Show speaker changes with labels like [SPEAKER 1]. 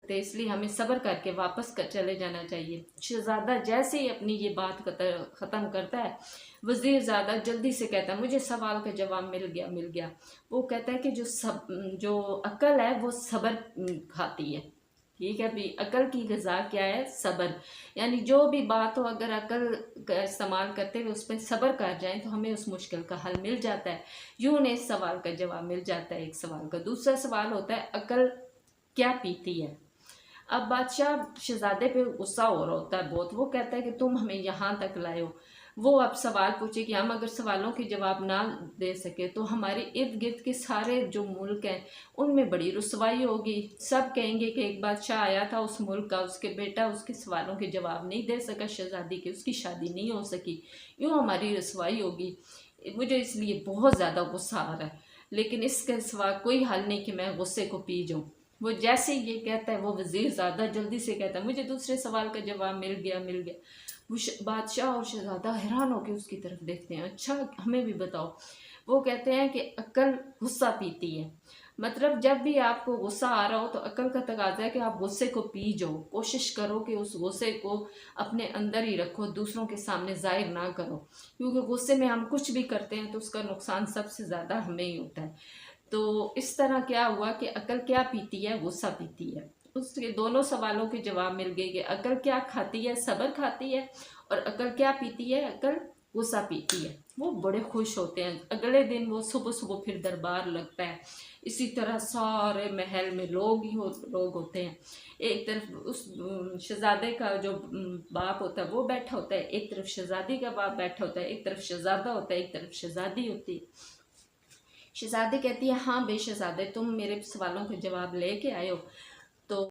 [SPEAKER 1] सकते, इसलिए हमें सब्र करके वापस चले जाना चाहिए। शहजादा जैसे ही अपनी ये बात ख़त्म करता है, वज़ीर ज़्यादा जल्दी से कहता है मुझे सवाल का जवाब मिल गया मिल गया। वो कहता है कि जो अक्ल है वो सब्र खाती है। ठीक है भी, अकल की ग़िज़ा क्या है? सब्र। यानी जो भी बात हो, अगर अकल का इस्तेमाल करते हुए उस पर सब्र कर जाएं तो हमें उस मुश्किल का हल मिल जाता है। यूँ उन्हें इस सवाल का जवाब मिल जाता है एक सवाल का। दूसरा सवाल होता है अकल क्या पीती है। अब बादशाह शहजादे पे गुस्सा हो रहा होता है बहुत। वो कहता है कि तुम हमें यहाँ तक लाए हो। वो अब सवाल पूछे कि हम अगर सवालों के जवाब ना दे सके तो हमारे इर्द गिर्द के सारे जो मुल्क हैं उनमें बड़ी रुसवाई होगी। सब कहेंगे कि एक बादशाह आया था उस मुल्क का, उसके बेटा उसके सवालों के जवाब नहीं दे सका शहजादी के, उसकी शादी नहीं हो सकी, यूँ हमारी रुसवाई होगी। मुझे इसलिए बहुत ज़्यादा गुस्सा आ रहा है, लेकिन इसके सिवा कोई हल नहीं कि मैं गुस्से को पी जाऊँ। वो जैसे ये कहता है, वो वज़ीर ज़्यादा जल्दी से कहता है मुझे दूसरे सवाल का जवाब मिल गया मिल गया। वो बादशाह और शहजादा हैरान होकर उसकी तरफ देखते हैं, अच्छा हमें भी बताओ। वो कहते हैं कि अक्ल गुस्सा पीती है। मतलब जब भी आपको गुस्सा आ रहा हो तो अक्ल का तकाजा है कि आप गुस्से को पी जाओ। कोशिश करो कि उस गुस्से को अपने अंदर ही रखो, दूसरों के सामने जाहिर ना करो, क्योंकि गुस्से में हम कुछ भी करते हैं तो उसका नुकसान सबसे ज़्यादा हमें ही होता है। तो इस तरह क्या हुआ कि अकल क्या पीती है? गुस्सा पीती है। उसके दोनों सवालों के जवाब मिल गए कि अकल क्या खाती है? सब्र खाती है। और अकल क्या पीती है? अकल गुस्सा पीती है। वो बड़े खुश होते हैं। अगले दिन वो सुबह सुबह फिर दरबार लगता है। इसी तरह सारे महल में लोग होते हैं। एक तरफ उस शहजादे का जो बाप होता है वो बैठा होता है, एक तरफ शहजादी का बाप बैठा होता है, एक तरफ शहजादा होता है, एक तरफ शहजादी होती है। शहजादी कहती है हाँ बे शहजादे, तुम मेरे सवालों के जवाब लेके आए हो,